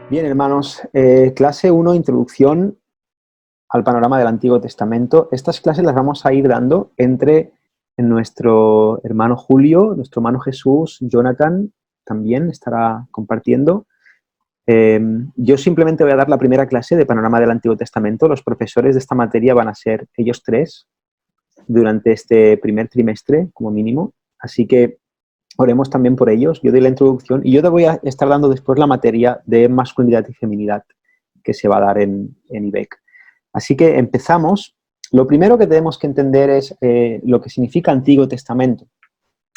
Bien, hermanos, clase 1, introducción al panorama del Antiguo Testamento. Estas clases las vamos a ir dando entre nuestro hermano Julio, nuestro hermano Jesús, Jonathan también estará compartiendo. Yo simplemente voy a dar la primera clase de panorama del Antiguo Testamento. Los profesores de esta materia van a ser ellos tres durante este primer trimestre, como mínimo. Así que oremos también por ellos. Yo doy la introducción y yo te voy a estar dando después la materia de masculinidad y feminidad que se va a dar en IBEC. Así que empezamos. Lo primero que tenemos que entender es lo que significa Antiguo Testamento.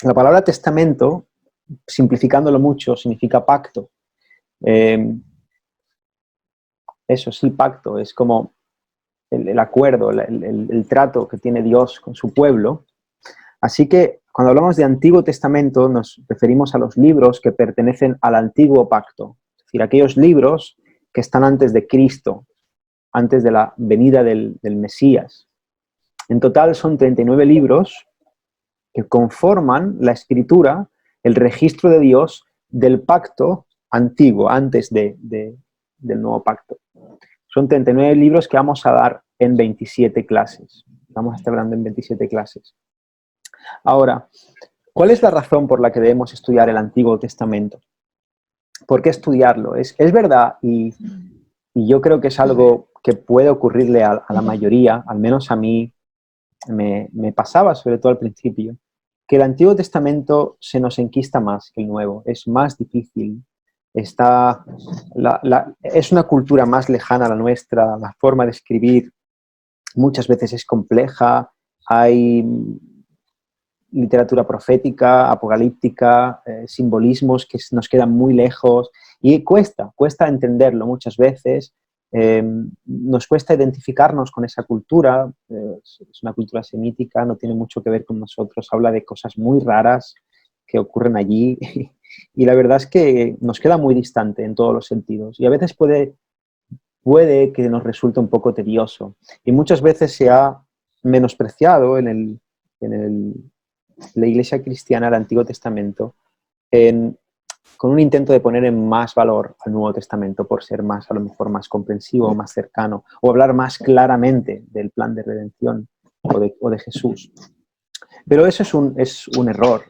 La palabra testamento, simplificándolo mucho, significa pacto. Eso sí, pacto, es como el acuerdo, el trato que tiene Dios con su pueblo. Así que cuando hablamos de Antiguo Testamento nos referimos a los libros que pertenecen al Antiguo Pacto, es decir, aquellos libros que están antes de Cristo, antes de la venida del Mesías. En total son 39 libros que conforman la escritura, el registro de Dios del pacto antiguo, antes del nuevo pacto. Son 39 libros que vamos a dar en 27 clases. Vamos a estar hablando en 27 clases. Ahora, ¿cuál es la razón por la que debemos estudiar el Antiguo Testamento? ¿Por qué estudiarlo? Es verdad, y yo creo que es algo que puede ocurrirle a la mayoría, al menos a mí me pasaba, sobre todo al principio, que el Antiguo Testamento se nos enquista más que el Nuevo, es más difícil, es una cultura más lejana a la nuestra, la forma de escribir muchas veces es compleja, hay literatura profética, apocalíptica, simbolismos que nos quedan muy lejos y cuesta entenderlo muchas veces, nos cuesta identificarnos con esa cultura, es una cultura semítica, no tiene mucho que ver con nosotros, habla de cosas muy raras que ocurren allí y la verdad es que nos queda muy distante en todos los sentidos y a veces puede que nos resulte un poco tedioso y muchas veces se ha menospreciado en la Iglesia cristiana del Antiguo Testamento con un intento de poner en más valor al Nuevo Testamento por ser más, a lo mejor, más comprensivo, más cercano, o hablar más claramente del plan de redención o de Jesús. Pero eso es un error.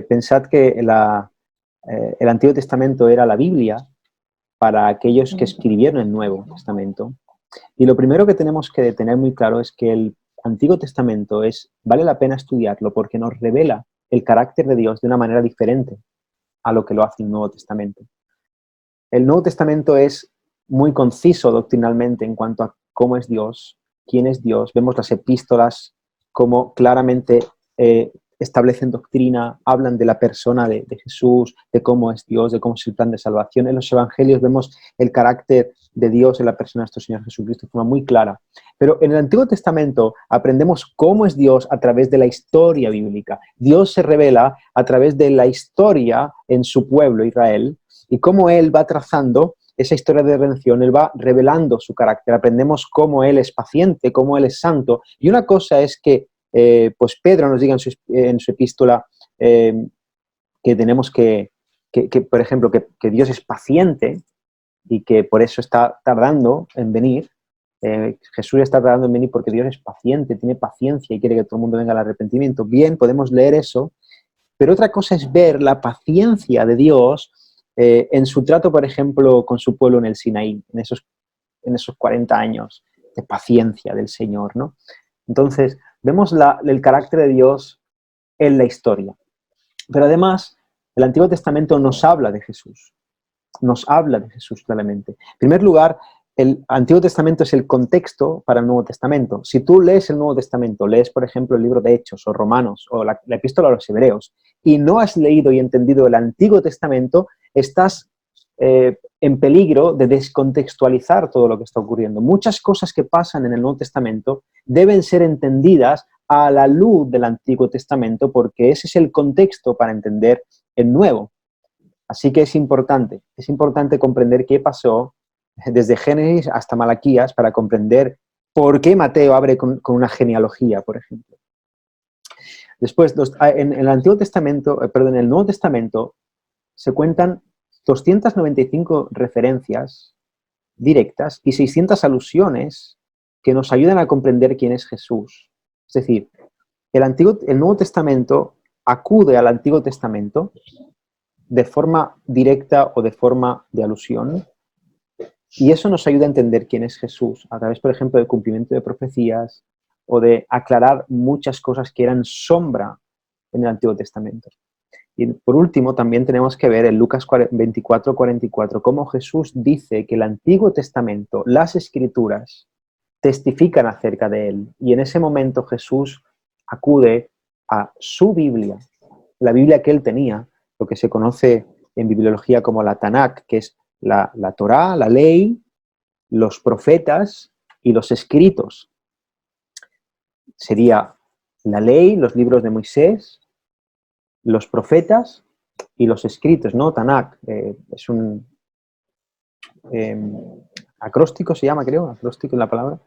Pensad que el Antiguo Testamento era la Biblia para aquellos que escribieron el Nuevo Testamento. Y lo primero que tenemos que tener muy claro es que el Antiguo Testamento vale la pena estudiarlo porque nos revela el carácter de Dios de una manera diferente a lo que lo hace el Nuevo Testamento. El Nuevo Testamento es muy conciso doctrinalmente en cuanto a cómo es Dios, quién es Dios. Vemos las epístolas como claramente establecen doctrina, hablan de la persona de Jesús, de cómo es Dios, de cómo es el plan de salvación. En los evangelios vemos el carácter de Dios en la persona de nuestro Señor Jesucristo de forma muy clara. Pero en el Antiguo Testamento aprendemos cómo es Dios a través de la historia bíblica. Dios se revela a través de la historia en su pueblo, Israel, y cómo Él va trazando esa historia de redención, Él va revelando su carácter. Aprendemos cómo Él es paciente, cómo Él es santo. Y una cosa es que pues Pedro nos diga en su epístola que tenemos por ejemplo, que Dios es paciente y que por eso está tardando en venir. Jesús está tardando en venir porque Dios es paciente, tiene paciencia y quiere que todo el mundo venga al arrepentimiento. Bien, podemos leer eso, pero otra cosa es ver la paciencia de Dios en su trato, por ejemplo, con su pueblo en el Sinaí, en esos 40 años de paciencia del Señor, ¿no? Entonces, vemos el carácter de Dios en la historia. Pero además, el Antiguo Testamento nos habla de Jesús. Nos habla de Jesús claramente. En primer lugar, el Antiguo Testamento es el contexto para el Nuevo Testamento. Si tú lees el Nuevo Testamento, lees, por ejemplo, el libro de Hechos o Romanos o la epístola a los Hebreos, y no has leído y entendido el Antiguo Testamento, estás en peligro de descontextualizar todo lo que está ocurriendo. Muchas cosas que pasan en el Nuevo Testamento deben ser entendidas a la luz del Antiguo Testamento porque ese es el contexto para entender el Nuevo. Así que es importante comprender qué pasó desde Génesis hasta Malaquías para comprender por qué Mateo abre con una genealogía, por ejemplo. Después, en el Antiguo Testamento, en el Nuevo Testamento se cuentan 295 referencias directas y 600 alusiones que nos ayudan a comprender quién es Jesús. Es decir, el Nuevo Testamento acude al Antiguo Testamento de forma directa o de forma de alusión, y eso nos ayuda a entender quién es Jesús, a través, por ejemplo, del cumplimiento de profecías o de aclarar muchas cosas que eran sombra en el Antiguo Testamento. Y por último, también tenemos que ver en Lucas 24:44 cómo Jesús dice que el Antiguo Testamento, las Escrituras, testifican acerca de él. Y en ese momento Jesús acude a su Biblia, la Biblia que él tenía, lo que se conoce en bibliología como la Tanakh, que es la Torá, la ley, los profetas y los escritos. Sería la ley, los libros de Moisés, los profetas y los escritos, ¿no? Tanakh, es un acróstico, se llama, creo, acróstico en la palabra,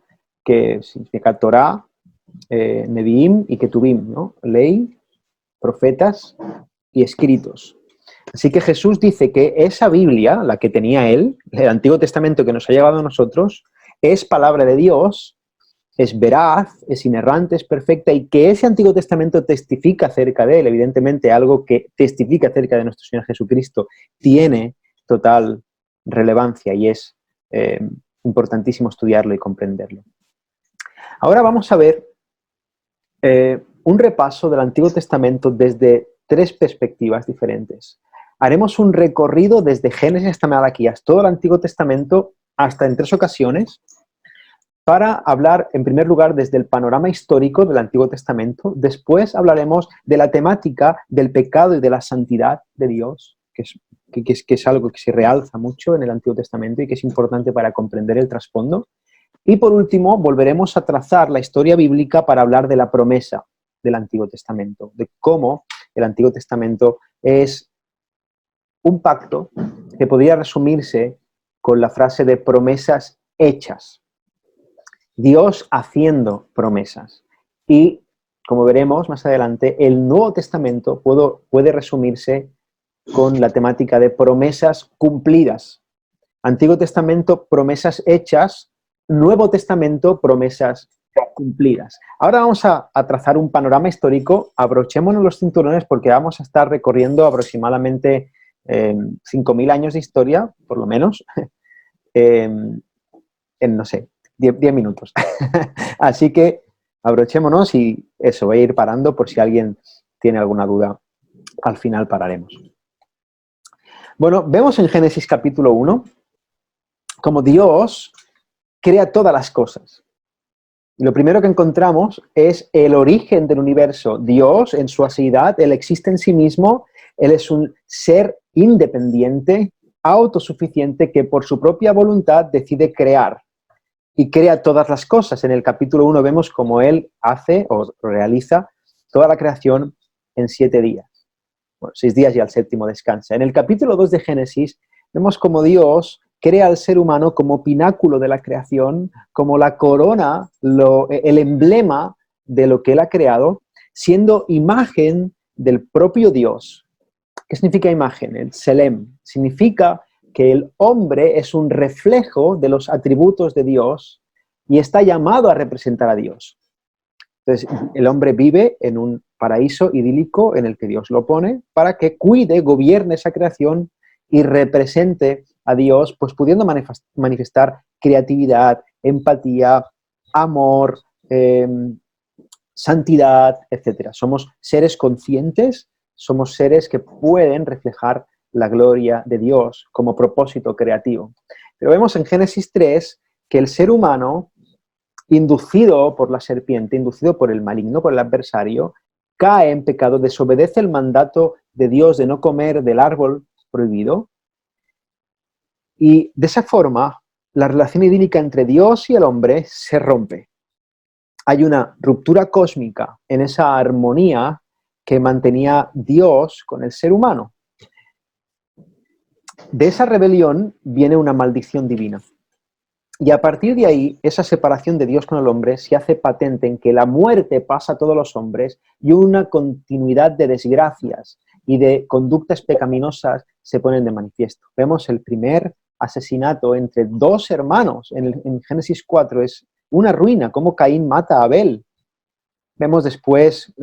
que significa Torá, Nevi'im y Ketuvim, ¿no? Ley, profetas y escritos. Así que Jesús dice que esa Biblia, la que tenía él, el Antiguo Testamento que nos ha llegado a nosotros, es palabra de Dios, es veraz, es inerrante, es perfecta, y que ese Antiguo Testamento testifica acerca de él. Evidentemente, algo que testifica acerca de nuestro Señor Jesucristo tiene total relevancia y es importantísimo estudiarlo y comprenderlo. Ahora vamos a ver un repaso del Antiguo Testamento desde 3 perspectivas diferentes. Haremos un recorrido desde Génesis hasta Malaquías, todo el Antiguo Testamento, hasta en 3 ocasiones, para hablar, en primer lugar, desde el panorama histórico del Antiguo Testamento. Después hablaremos de la temática del pecado y de la santidad de Dios, que es algo que se realza mucho en el Antiguo Testamento y que es importante para comprender el trasfondo. Y por último, volveremos a trazar la historia bíblica para hablar de la promesa del Antiguo Testamento, de cómo el Antiguo Testamento es un pacto que podría resumirse con la frase de promesas hechas. Dios haciendo promesas. Y, como veremos más adelante, el Nuevo Testamento puede resumirse con la temática de promesas cumplidas. Antiguo Testamento, promesas hechas. Nuevo Testamento, promesas cumplidas. Ahora vamos a trazar un panorama histórico. Abrochémonos los cinturones porque vamos a estar recorriendo aproximadamente 5.000 años de historia, por lo menos, en, no sé, 10 minutos. Así que abrochémonos y eso, voy a ir parando por si alguien tiene alguna duda. Al final pararemos. Bueno, vemos en Génesis capítulo 1 como Dios crea todas las cosas. Y lo primero que encontramos es el origen del universo. Dios, en su aseidad, Él existe en sí mismo, Él es un ser independiente, autosuficiente, que por su propia voluntad decide crear. Y crea todas las cosas. En el capítulo 1 vemos cómo Él hace o realiza toda la creación en 7 días. Bueno, 6 días y al 7º descansa. En el capítulo 2 de Génesis vemos cómo Dios crea al ser humano como pináculo de la creación, como la corona, el emblema de lo que Él ha creado, siendo imagen del propio Dios. ¿Qué significa imagen? El Selem. Significa que el hombre es un reflejo de los atributos de Dios y está llamado a representar a Dios. Entonces, el hombre vive en un paraíso idílico en el que Dios lo pone para que cuide, gobierne esa creación y represente a Dios, pues pudiendo manifestar creatividad, empatía, amor, santidad, etc. Somos seres conscientes, somos seres que pueden reflejar la gloria de Dios como propósito creativo. Pero vemos en Génesis 3 que el ser humano, inducido por la serpiente, inducido por el maligno, por el adversario, cae en pecado, desobedece el mandato de Dios de no comer del árbol prohibido, y de esa forma la relación idílica entre Dios y el hombre se rompe. Hay una ruptura cósmica en esa armonía que mantenía Dios con el ser humano. De esa rebelión viene una maldición divina. Y a partir de ahí, esa separación de Dios con el hombre se hace patente en que la muerte pasa a todos los hombres y una continuidad de desgracias y de conductas pecaminosas se ponen de manifiesto. Vemos el primer asesinato entre dos hermanos en Génesis 4 es una ruina, cómo Caín mata a Abel. Vemos después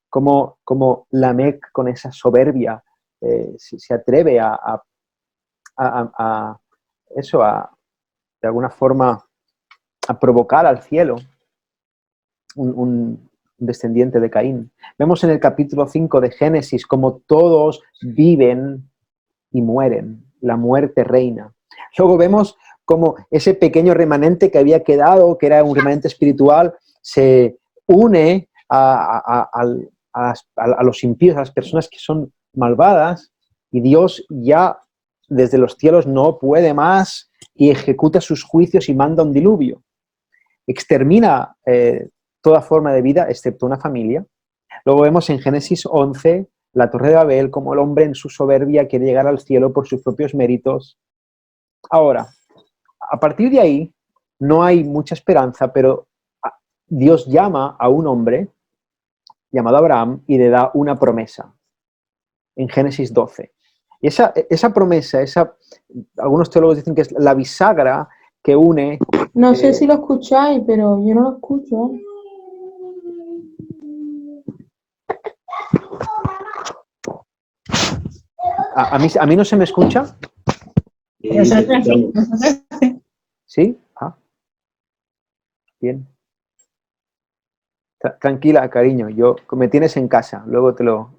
cómo Lamec, con esa soberbia, se atreve eso, de alguna forma, a provocar al cielo un descendiente de Caín. Vemos en el capítulo 5 de Génesis cómo todos viven y mueren. La muerte reina. Luego vemos cómo ese pequeño remanente que había quedado, que era un remanente espiritual, se une a los impíos, a las personas que son malvadas, y Dios ya desde los cielos no puede más y ejecuta sus juicios y manda un diluvio. Extermina toda forma de vida excepto una familia. Luego vemos en Génesis 11 la Torre de Babel, como el hombre en su soberbia quiere llegar al cielo por sus propios méritos. Ahora, a partir de ahí no hay mucha esperanza, pero Dios llama a un hombre llamado Abraham y le da una promesa en Génesis 12. Y esa promesa, algunos teólogos dicen que es la bisagra que une... No sé si lo escucháis, pero yo no lo escucho. ¿A mí no se me escucha? Nosotros sí, nosotros sí. ¿Sí? Ah. Bien. Tranquila, cariño, me tienes en casa, luego te lo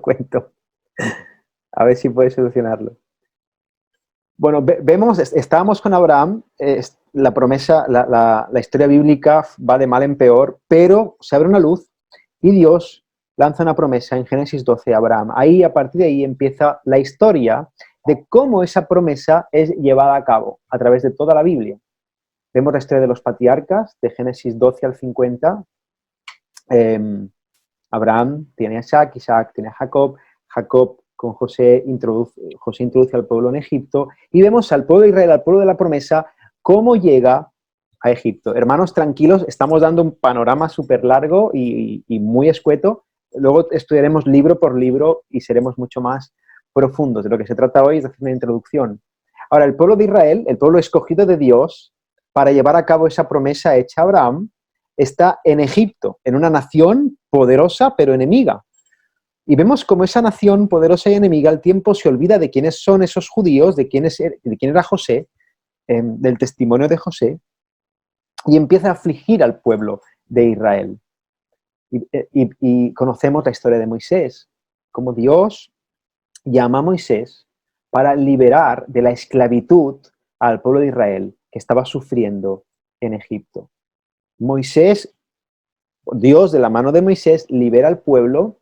cuento. A ver si puedes solucionarlo. Bueno, estábamos con Abraham, la promesa, la historia bíblica va de mal en peor, pero se abre una luz y Dios lanza una promesa en Génesis 12 a Abraham. Ahí, a partir de ahí, empieza la historia de cómo esa promesa es llevada a cabo a través de toda la Biblia. Vemos la historia de los patriarcas, de Génesis 12 al 50. Abraham tiene a Isaac, Isaac tiene a Jacob, Jacob con José introduce al pueblo en Egipto, y vemos al pueblo de Israel, al pueblo de la promesa, cómo llega a Egipto. Hermanos, tranquilos, estamos dando un panorama súper largo y muy escueto. Luego estudiaremos libro por libro y seremos mucho más profundos. De lo que se trata hoy es de hacer una introducción. Ahora, el pueblo de Israel, el pueblo escogido de Dios, para llevar a cabo esa promesa hecha a Abraham, está en Egipto, en una nación poderosa pero enemiga. Y vemos cómo esa nación poderosa y enemiga al tiempo se olvida de quiénes son esos judíos, de quién era José, del testimonio de José, y empieza a afligir al pueblo de Israel. Y conocemos la historia de Moisés, como Dios llama a Moisés para liberar de la esclavitud al pueblo de Israel que estaba sufriendo en Egipto. Moisés, Dios de la mano de Moisés, libera al pueblo.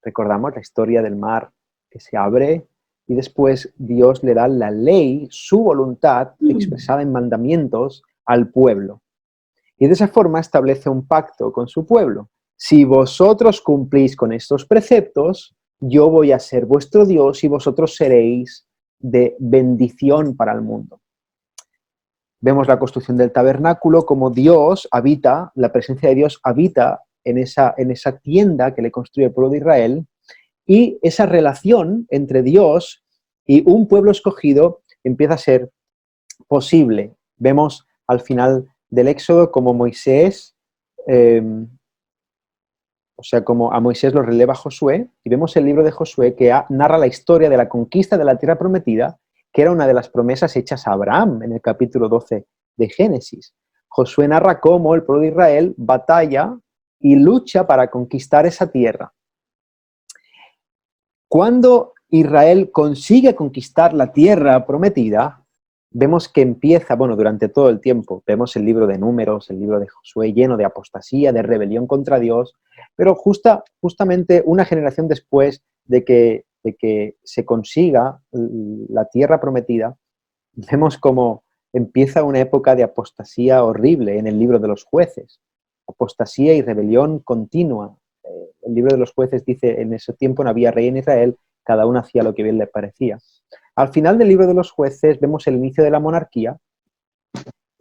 Recordamos la historia del mar que se abre y después Dios le da la ley, su voluntad expresada en mandamientos al pueblo. Y de esa forma establece un pacto con su pueblo. Si vosotros cumplís con estos preceptos, yo voy a ser vuestro Dios y vosotros seréis de bendición para el mundo. Vemos la construcción del tabernáculo, como Dios habita, la presencia de Dios habita en esa tienda que le construye el pueblo de Israel, y esa relación entre Dios y un pueblo escogido empieza a ser posible. Vemos al final del Éxodo como Moisés, como a Moisés lo releva Josué, y vemos el libro de Josué que narra la historia de la conquista de la tierra prometida, que era una de las promesas hechas a Abraham en el capítulo 12 de Génesis. Josué narra cómo el pueblo de Israel batalla y lucha para conquistar esa tierra. Cuando Israel consigue conquistar la tierra prometida, vemos que empieza, durante todo el tiempo, vemos el libro de Números, el libro de Josué lleno de apostasía, de rebelión contra Dios, pero justamente una generación después de que se consiga la tierra prometida, vemos cómo empieza una época de apostasía horrible en el libro de los Jueces. Apostasía y rebelión continua. El libro de los Jueces dice, en ese tiempo no había rey en Israel, cada uno hacía lo que bien le parecía. Al final del libro de los Jueces vemos el inicio de la monarquía.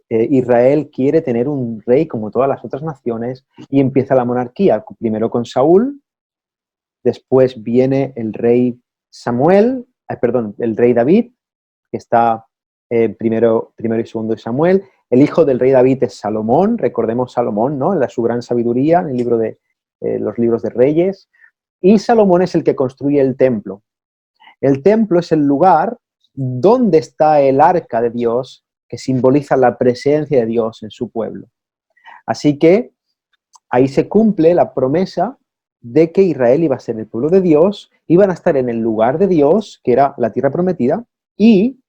Israel quiere tener un rey como todas las otras naciones y empieza la monarquía, primero con Saúl, después viene el rey el rey David, que está primero y segundo de Samuel. El hijo del rey David es Salomón, recordemos Salomón, ¿no? Su gran sabiduría en el libro de los libros de Reyes. Y Salomón es el que construye el templo. El templo es el lugar donde está el arca de Dios, que simboliza la presencia de Dios en su pueblo. Así que ahí se cumple la promesa de que Israel iba a ser el pueblo de Dios, iban a estar en el lugar de Dios, que era la tierra prometida, y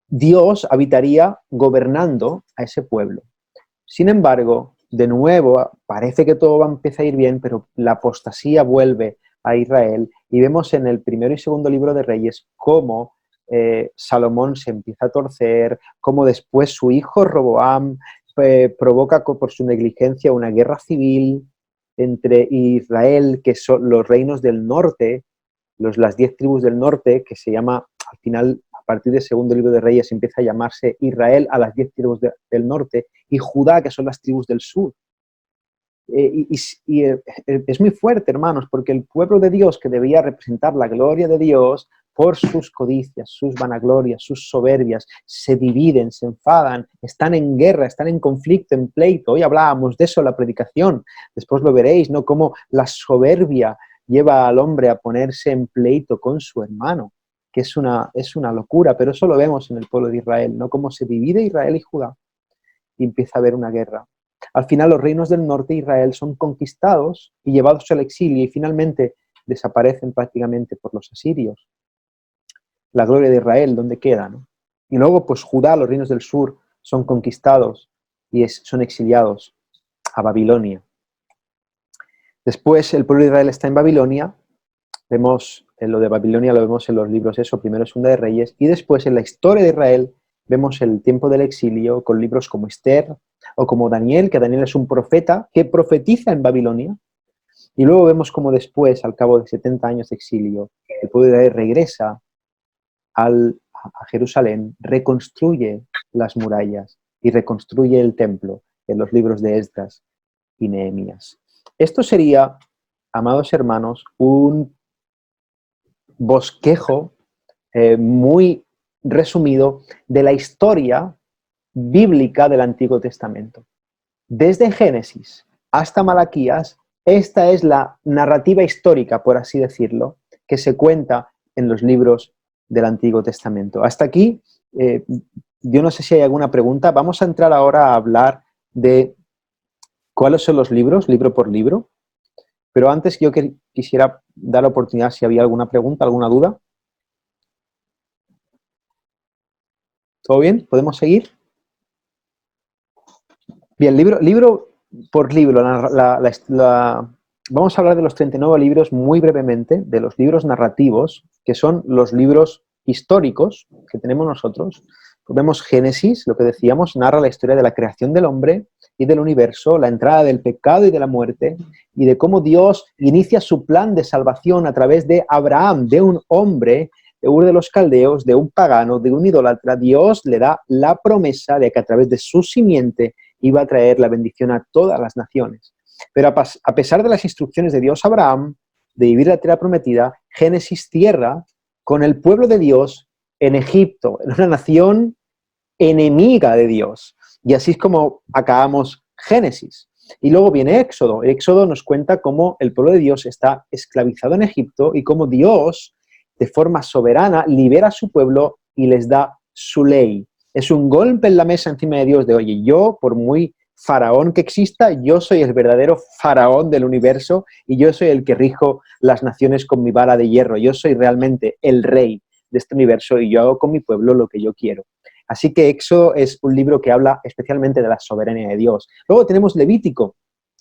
Dios habitaría gobernando a ese pueblo. Sin embargo, de nuevo, parece que todo va a empezar a ir bien, pero la apostasía vuelve a Israel y vemos en el primero y segundo libro de Reyes cómo Salomón se empieza a torcer, cómo después su hijo Roboam provoca por su negligencia una guerra civil entre Israel, que son los reinos del norte, las 10 tribus del norte, que se llama, al final, a partir del segundo libro de Reyes, empieza a llamarse Israel a las 10 tribus del norte, y Judá, que son las tribus del sur. Es muy fuerte, hermanos, porque el pueblo de Dios, que debía representar la gloria de Dios, por sus codicias, sus vanaglorias, sus soberbias, se dividen, se enfadan, están en guerra, están en conflicto, en pleito. Hoy hablábamos de eso en la predicación, después lo veréis, ¿no? Cómo la soberbia lleva al hombre a ponerse en pleito con su hermano, que es una locura, pero eso lo vemos en el pueblo de Israel, ¿no? Cómo se divide Israel y Judá y empieza a haber una guerra. Al final los reinos del norte de Israel son conquistados y llevados al exilio y finalmente desaparecen prácticamente por los asirios. La gloria de Israel, ¿dónde queda, no? Y luego, pues Judá, los reinos del sur, son conquistados y son exiliados a Babilonia. Después el pueblo de Israel está en Babilonia, vemos lo de Babilonia, lo vemos en los libros primero y segunda de Reyes, y después en la historia de Israel vemos el tiempo del exilio con libros como Esther o como Daniel, que Daniel es un profeta que profetiza en Babilonia, y luego vemos como después, al cabo de 70 años de exilio, el pueblo de Israel regresa a Jerusalén, reconstruye las murallas y reconstruye el templo en los libros de Esdras y Nehemías. Esto sería, amados hermanos, un bosquejo muy resumido de la historia bíblica del Antiguo Testamento. Desde Génesis hasta Malaquías, esta es la narrativa histórica, por así decirlo, que se cuenta en los libros del Antiguo Testamento. Hasta aquí, yo no sé si hay alguna pregunta. Vamos a entrar ahora a hablar de cuáles son los libros, libro por libro. Pero antes yo quisiera dar la oportunidad si había alguna pregunta, alguna duda. ¿Todo bien? ¿Podemos seguir? Bien, libro por libro. Vamos a hablar de los 39 libros muy brevemente, de los libros narrativos, que son los libros históricos que tenemos nosotros. Vemos Génesis, lo que decíamos, narra la historia de la creación del hombre y del universo, la entrada del pecado y de la muerte, y de cómo Dios inicia su plan de salvación a través de Abraham, de un hombre, de Ur de los Caldeos, de un pagano, de un idólatra. Dios le da la promesa de que a través de su simiente iba a traer la bendición a todas las naciones. Pero a pesar de las instrucciones de Dios a Abraham, de vivir la tierra prometida, Génesis cierra con el pueblo de Dios en Egipto, en una nación enemiga de Dios. Y así es como acabamos Génesis. Y luego viene Éxodo. Éxodo nos cuenta cómo el pueblo de Dios está esclavizado en Egipto y cómo Dios, de forma soberana, libera a su pueblo y les da su ley. Es un golpe en la mesa encima de Dios de, oye, yo, por muy faraón que exista, yo soy el verdadero faraón del universo y yo soy el que rijo las naciones con mi vara de hierro. Yo soy realmente el rey de este universo y yo hago con mi pueblo lo que yo quiero. Así que Éxodo es un libro que habla especialmente de la soberanía de Dios. Luego tenemos Levítico.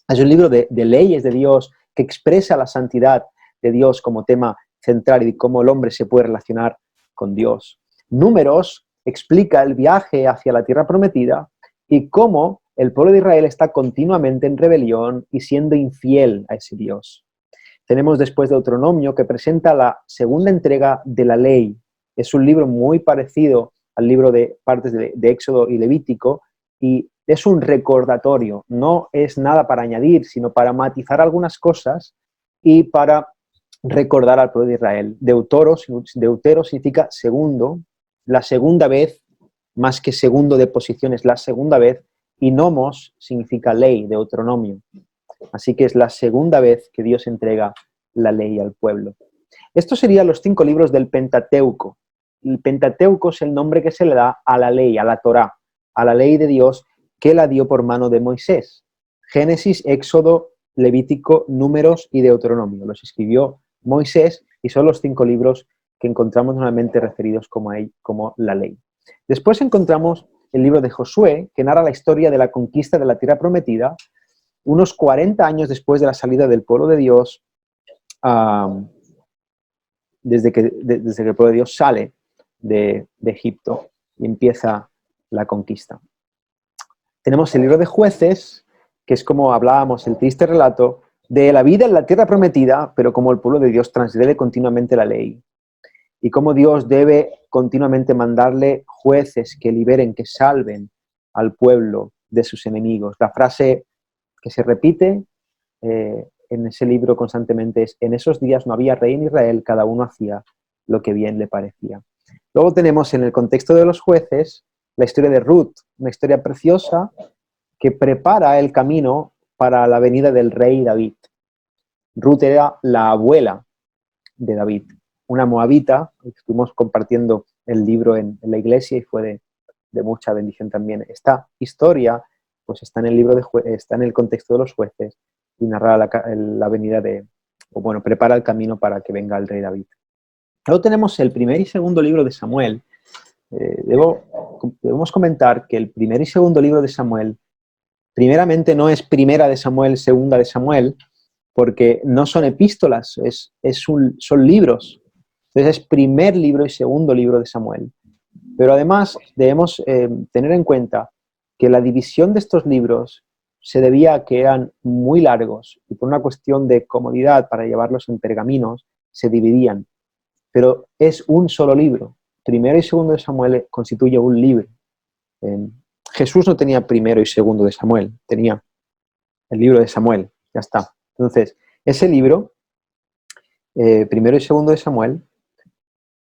Es un libro de leyes de Dios que expresa la santidad de Dios como tema central y cómo el hombre se puede relacionar con Dios. Números explica el viaje hacia la tierra prometida y cómo el pueblo de Israel está continuamente en rebelión y siendo infiel a ese Dios. Tenemos después Deuteronomio, que presenta la segunda entrega de la ley. Es un libro muy parecido al libro de partes de Éxodo y Levítico, y es un recordatorio, no es nada para añadir, sino para matizar algunas cosas y para recordar al pueblo de Israel. Deutero significa segundo, la segunda vez, más que segundo de posición, es la segunda vez, y nomos significa ley, Deuteronomio. Así que es la segunda vez que Dios entrega la ley al pueblo. Estos serían los 5 libros del Pentateuco. El Pentateuco es el nombre que se le da a la ley, a la Torá, a la ley de Dios que la dio por mano de Moisés. Génesis, Éxodo, Levítico, Números y Deuteronomio. Los escribió Moisés y son los 5 libros que encontramos normalmente referidos como la ley. Después encontramos el libro de Josué, que narra la historia de la conquista de la tierra prometida, unos 40 años después de la salida del pueblo de Dios, desde que el pueblo de Dios sale de Egipto y empieza la conquista. Tenemos el libro de Jueces, que es como hablábamos, el triste relato de la vida en la tierra prometida, pero como el pueblo de Dios transgrede continuamente la ley. Y cómo Dios debe continuamente mandarle jueces que liberen, que salven al pueblo de sus enemigos. La frase que se repite en ese libro constantemente es: en esos días no había rey en Israel, cada uno hacía lo que bien le parecía. Luego tenemos en el contexto de los jueces la historia de Ruth, una historia preciosa que prepara el camino para la venida del rey David. Ruth era la abuela de David, una moabita. Estuvimos compartiendo el libro en la iglesia y fue de mucha bendición también. Esta historia pues está en el libro está en el contexto de los jueces y narra la venida prepara el camino para que venga el rey David. Luego tenemos el primer y segundo libro de Samuel. Debemos comentar que el primer y segundo libro de Samuel, primeramente no es primera de Samuel, segunda de Samuel, porque no son epístolas, son libros. Entonces es primer libro y segundo libro de Samuel. Pero además debemos tener en cuenta que la división de estos libros se debía a que eran muy largos y por una cuestión de comodidad para llevarlos en pergaminos se dividían. Pero es un solo libro. Primero y segundo de Samuel constituye un libro. Jesús no tenía primero y segundo de Samuel, tenía el libro de Samuel, ya está. Entonces, ese libro, primero y segundo de Samuel,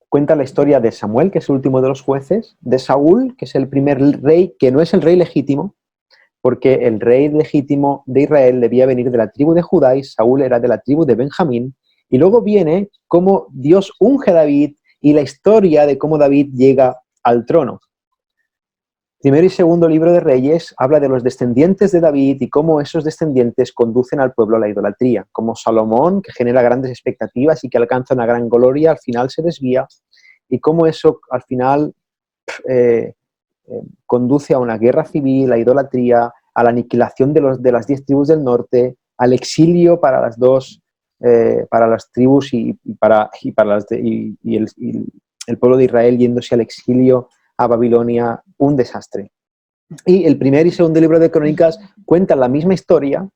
cuenta la historia de Samuel, que es el último de los jueces, de Saúl, que es el primer rey, que no es el rey legítimo, porque el rey legítimo de Israel debía venir de la tribu de Judá y Saúl era de la tribu de Benjamín. Y luego viene cómo Dios unge a David y la historia de cómo David llega al trono. Primero y segundo libro de Reyes habla de los descendientes de David y cómo esos descendientes conducen al pueblo a la idolatría, como Salomón, que genera grandes expectativas y que alcanza una gran gloria, al final se desvía, y cómo eso al final conduce a una guerra civil, a idolatría, a la aniquilación de las 10 tribus del norte, al exilio para las tribus y el pueblo de Israel yéndose al exilio a Babilonia, un desastre. Y el primer y segundo libro de Crónicas cuentan la misma historia,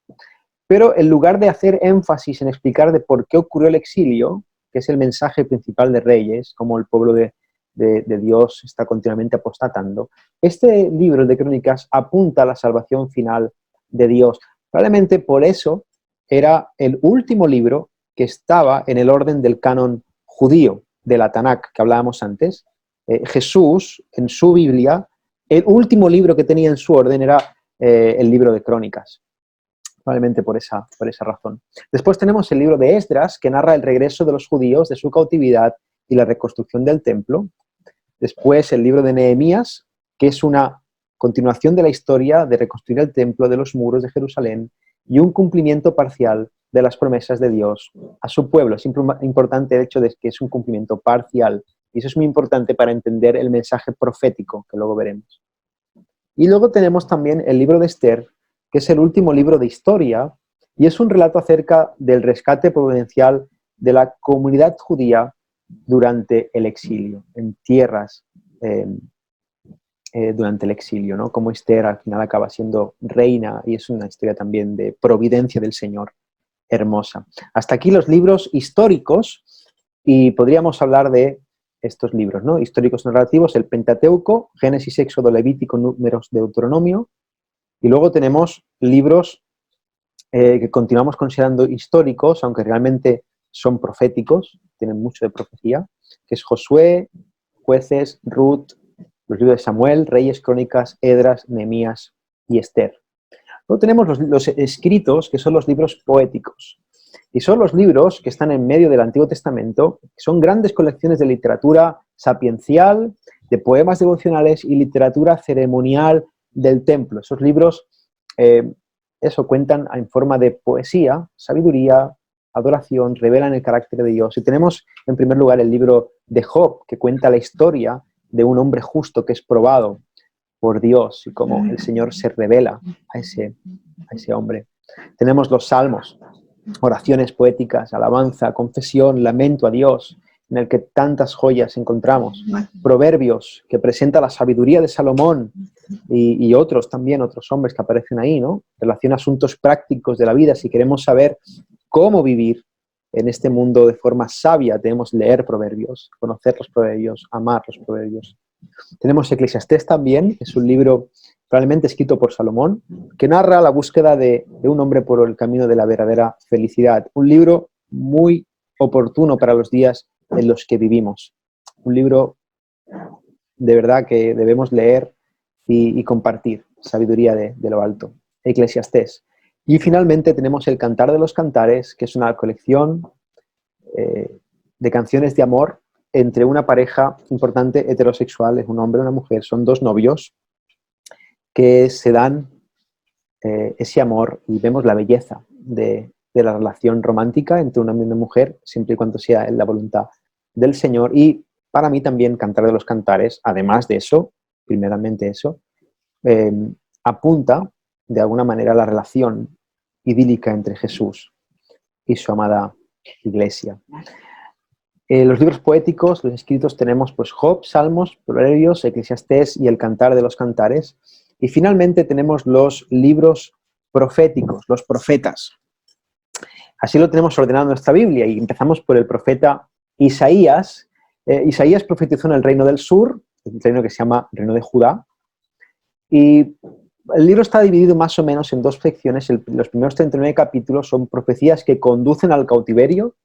pero en lugar de hacer énfasis en explicar de por qué ocurrió el exilio, que es el mensaje principal de Reyes, como el pueblo de Dios está continuamente apostatando, este libro de Crónicas apunta a la salvación final de Dios. Probablemente por eso era el último libro que estaba en el orden del canon judío, de la Tanakh, que hablábamos antes. Jesús, en su Biblia, el último libro que tenía en su orden era el libro de Crónicas, probablemente por esa razón. Después tenemos el libro de Esdras, que narra el regreso de los judíos de su cautividad y la reconstrucción del templo. Después el libro de Nehemías, que es una continuación de la historia de reconstruir el templo, de los muros de Jerusalén, y un cumplimiento parcial de las promesas de Dios a su pueblo. Es importante el hecho de que es un cumplimiento parcial. Y eso es muy importante para entender el mensaje profético, que luego veremos. Y luego tenemos también el libro de Esther, que es el último libro de historia, y es un relato acerca del rescate providencial de la comunidad judía durante el exilio, en tierras durante el exilio, ¿no? Como Esther al final acaba siendo reina, y es una historia también de providencia del Señor, hermosa. Hasta aquí los libros históricos, y podríamos hablar de estos libros, ¿no? Históricos narrativos, el Pentateuco, Génesis, Éxodo, Levítico, Números, Deuteronomio, y luego tenemos libros que continuamos considerando históricos, aunque realmente son proféticos, tienen mucho de profecía, que es Josué, Jueces, Ruth, los libros de Samuel, Reyes, Crónicas, Esdras, Nehemías y Esther. Luego tenemos los escritos, que son los libros poéticos. Y son los libros que están en medio del Antiguo Testamento, que son grandes colecciones de literatura sapiencial, de poemas devocionales y literatura ceremonial del templo. Esos libros, cuentan en forma de poesía, sabiduría, adoración, revelan el carácter de Dios. Y tenemos, en primer lugar, el libro de Job, que cuenta la historia de un hombre justo que es probado por Dios y cómo el Señor se revela a ese hombre. Tenemos los salmos, oraciones poéticas, alabanza, confesión, lamento a Dios, en el que tantas joyas encontramos. Proverbios, que presenta la sabiduría de Salomón y otros también, otros hombres que aparecen ahí, ¿no? Relaciona asuntos prácticos de la vida. Si queremos saber cómo vivir en este mundo de forma sabia, debemos leer proverbios, conocer los proverbios, amar los proverbios. Tenemos Eclesiastés también, que es un libro probablemente escrito por Salomón, que narra la búsqueda de un hombre por el camino de la verdadera felicidad. Un libro muy oportuno para los días en los que vivimos. Un libro de verdad que debemos leer y compartir, sabiduría de lo alto. Eclesiastés. Y finalmente tenemos el Cantar de los Cantares, que es una colección de canciones de amor entre una pareja importante heterosexual, es un hombre y una mujer, son dos novios que se dan ese amor y vemos la belleza de la relación romántica entre un hombre y una mujer, siempre y cuando sea en la voluntad del Señor. Y para mí también Cantar de los Cantares, además de eso, primeramente eso, apunta de alguna manera a la relación idílica entre Jesús y su amada Iglesia. Los libros poéticos, los escritos, tenemos pues Job, Salmos, Proverbios, Eclesiastés y el Cantar de los Cantares. Y finalmente tenemos los libros proféticos, los profetas. Así lo tenemos ordenado en nuestra Biblia y empezamos por el profeta Isaías. Isaías profetizó en el reino del sur, el reino que se llama Reino de Judá. Y el libro está dividido más o menos en dos secciones. Los primeros 39 capítulos son profecías que conducen al cautiverio.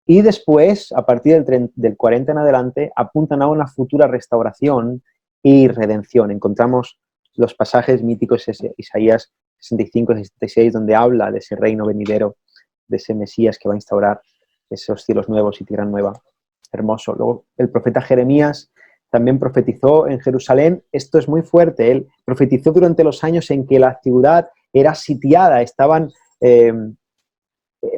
Y después, a partir del 40 en adelante, apuntan a una futura restauración y redención. Encontramos los pasajes míticos de Isaías 65 y 66, donde habla de ese reino venidero, de ese Mesías que va a instaurar esos cielos nuevos y tierra nueva. Hermoso. Luego, el profeta Jeremías también profetizó en Jerusalén. Esto es muy fuerte. Él profetizó durante los años en que la ciudad era sitiada, estaban...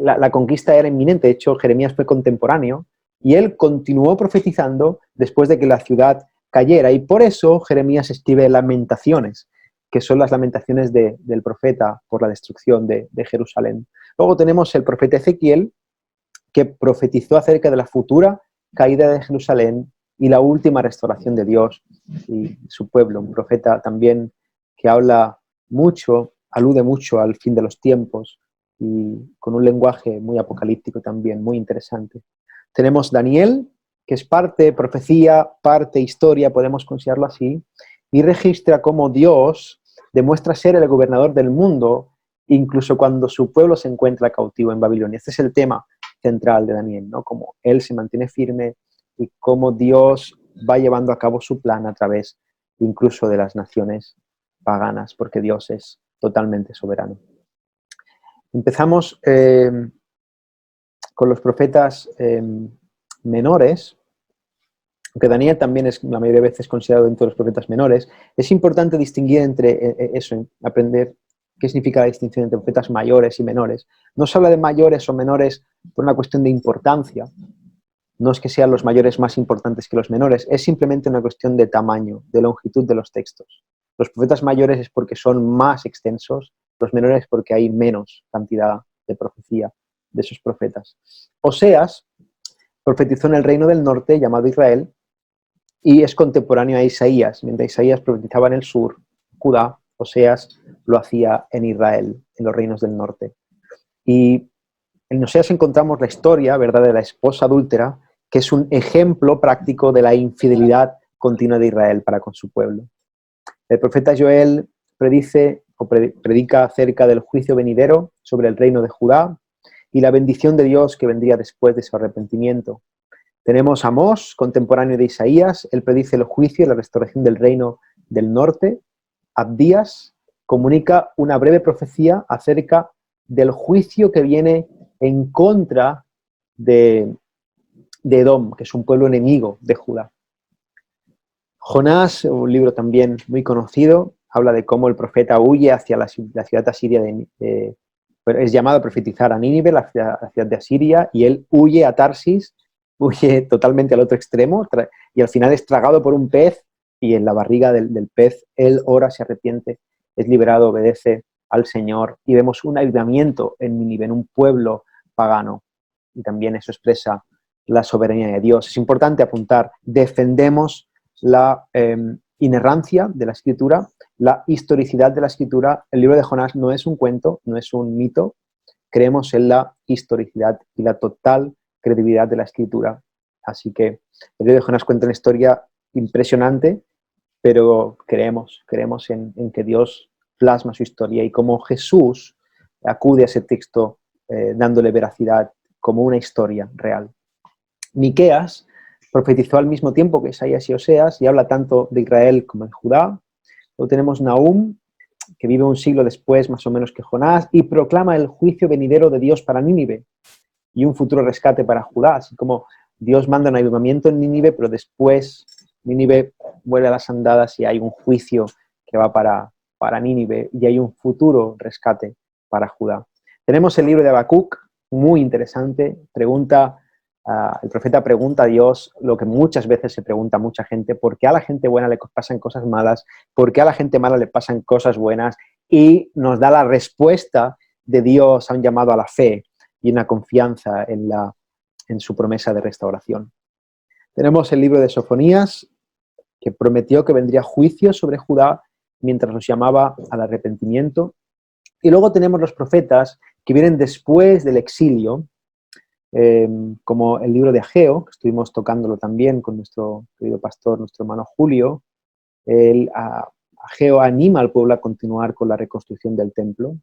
La conquista era inminente. De hecho, Jeremías fue contemporáneo y él continuó profetizando después de que la ciudad cayera. Y por eso Jeremías escribe Lamentaciones, que son las lamentaciones del profeta por la destrucción de Jerusalén. Luego tenemos el profeta Ezequiel, que profetizó acerca de la futura caída de Jerusalén y la última restauración de Dios y su pueblo. Un profeta también que habla mucho, alude mucho al fin de los tiempos, y con un lenguaje muy apocalíptico también, muy interesante. Tenemos Daniel, que es parte profecía, parte historia, podemos considerarlo así, y registra cómo Dios demuestra ser el gobernador del mundo, incluso cuando su pueblo se encuentra cautivo en Babilonia. Este es el tema central de Daniel, ¿no? Cómo él se mantiene firme y cómo Dios va llevando a cabo su plan a través incluso de las naciones paganas, porque Dios es totalmente soberano. Empezamos con los profetas menores, aunque Daniel también es la mayoría de veces considerado dentro de los profetas menores. Es importante distinguir entre eso, aprender qué significa la distinción entre profetas mayores y menores. No se habla de mayores o menores por una cuestión de importancia. No es que sean los mayores más importantes que los menores, es simplemente una cuestión de tamaño, de longitud de los textos. Los profetas mayores es porque son más extensos, los menores porque hay menos cantidad de profecía de esos profetas. Oseas profetizó en el reino del norte, llamado Israel, y es contemporáneo a Isaías. Mientras Isaías profetizaba en el sur, Judá, Oseas lo hacía en Israel, en los reinos del norte. Y en Oseas encontramos la historia, ¿verdad?, de la esposa adúltera, que es un ejemplo práctico de la infidelidad continua de Israel para con su pueblo. El profeta Joel predica acerca del juicio venidero sobre el reino de Judá y la bendición de Dios que vendría después de su arrepentimiento. Tenemos a Amós, contemporáneo de Isaías, él predice el juicio y la restauración del reino del norte. Abdías comunica una breve profecía acerca del juicio que viene en contra de Edom, que es un pueblo enemigo de Judá. Jonás, un libro también muy conocido, habla de cómo el profeta huye hacia la ciudad asiria es llamado a profetizar a Nínive, la ciudad de Asiria, y él huye a Tarsis, huye totalmente al otro extremo, y al final es tragado por un pez, y en la barriga del pez él ora, se arrepiente, es liberado, obedece al Señor, y vemos un avivamiento en Nínive, en un pueblo pagano, y también eso expresa la soberanía de Dios. Es importante apuntar, defendemos la inerrancia de la Escritura, la historicidad de la Escritura. El libro de Jonás no es un cuento, no es un mito. Creemos en la historicidad y la total credibilidad de la Escritura. Así que el libro de Jonás cuenta una historia impresionante, pero creemos en que Dios plasma su historia y cómo Jesús acude a ese texto dándole veracidad como una historia real. Miqueas profetizó al mismo tiempo que Isaías y Oseas y habla tanto de Israel como de Judá. Luego tenemos Nahum, que vive un siglo después más o menos que Jonás, y proclama el juicio venidero de Dios para Nínive y un futuro rescate para Judá, así como Dios manda un avivamiento en Nínive, pero después Nínive vuelve a las andadas y hay un juicio que va para Nínive y hay un futuro rescate para Judá. Tenemos el libro de Habacuc, muy interesante, el profeta pregunta a Dios lo que muchas veces se pregunta a mucha gente: ¿por qué a la gente buena le pasan cosas malas? ¿Por qué a la gente mala le pasan cosas buenas? Y nos da la respuesta de Dios a un llamado a la fe y una confianza en su promesa de restauración. Tenemos el libro de Sofonías, que prometió que vendría juicio sobre Judá mientras los llamaba al arrepentimiento. Y luego tenemos los profetas que vienen después del exilio, como el libro de Ageo, que estuvimos tocándolo también con nuestro querido pastor, nuestro hermano Julio. Ageo anima al pueblo a continuar con la reconstrucción del templo.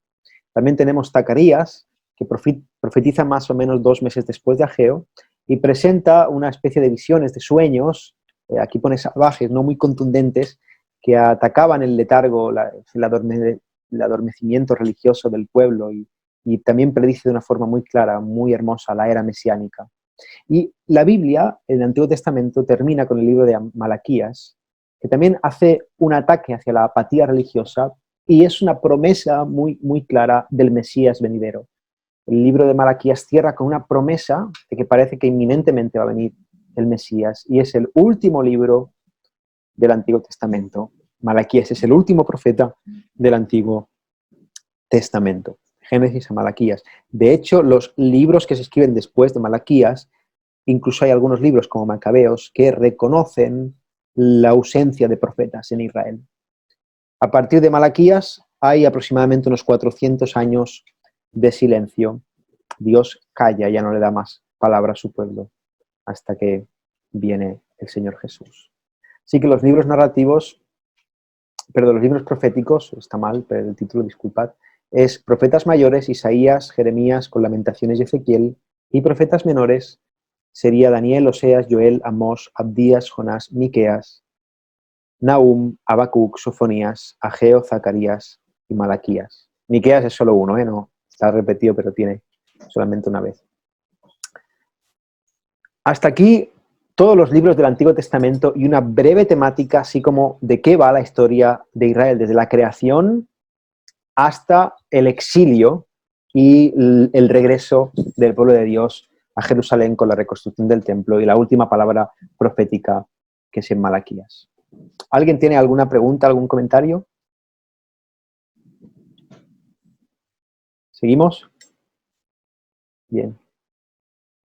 También tenemos Zacarías, que profetiza más o menos 2 meses después de Ageo, y presenta una especie de visiones, de sueños, aquí pone salvajes, no muy contundentes, que atacaban el letargo, el adormecimiento religioso del pueblo, y también predice de una forma muy clara, muy hermosa, la era mesiánica. Y la Biblia, en el Antiguo Testamento, termina con el libro de Malaquías, que también hace un ataque hacia la apatía religiosa y es una promesa muy, muy clara del Mesías venidero. El libro de Malaquías cierra con una promesa de que parece que inminentemente va a venir el Mesías, y es el último libro del Antiguo Testamento. Malaquías es el último profeta del Antiguo Testamento. Génesis a Malaquías. De hecho, los libros que se escriben después de Malaquías, incluso hay algunos libros como Macabeos que reconocen la ausencia de profetas en Israel. A partir de Malaquías hay aproximadamente unos 400 años de silencio. Dios calla, ya no le da más palabra a su pueblo hasta que viene el Señor Jesús. Así que los libros los libros proféticos, está mal, pero el título, disculpad, es Profetas mayores, Isaías, Jeremías, con Lamentaciones y Ezequiel, y profetas menores sería Daniel, Oseas, Joel, Amós, Abdías, Jonás, Miqueas, Nahum, Habacuc, Sofonías, Ageo, Zacarías y Malaquías. Miqueas es solo uno, no está repetido, pero tiene solamente una vez. Hasta aquí todos los libros del Antiguo Testamento y una breve temática, así como de qué va la historia de Israel, desde la creación hasta el exilio y el regreso del pueblo de Dios a Jerusalén con la reconstrucción del templo y la última palabra profética, que es en Malaquías. ¿Alguien tiene alguna pregunta, algún comentario? ¿Seguimos? Bien.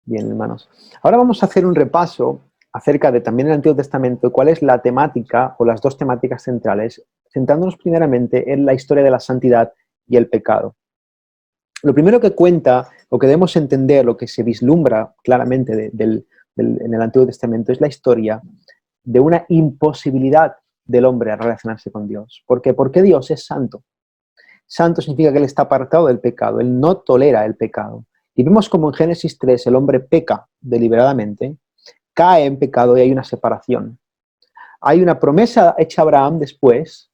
Bien, hermanos. Ahora vamos a hacer un repaso acerca de también el Antiguo Testamento, cuál es la temática o las dos temáticas centrales, centrándonos primeramente en la historia de la santidad y el pecado. Lo primero que cuenta, o que debemos entender, lo que se vislumbra claramente en el Antiguo Testamento, es la historia de una imposibilidad del hombre a relacionarse con Dios. ¿Por qué? Porque Dios es santo. Santo significa que Él está apartado del pecado, Él no tolera el pecado. Y vemos como en Génesis 3 el hombre peca deliberadamente, cae en pecado y hay una separación. Hay una promesa hecha a Abraham después,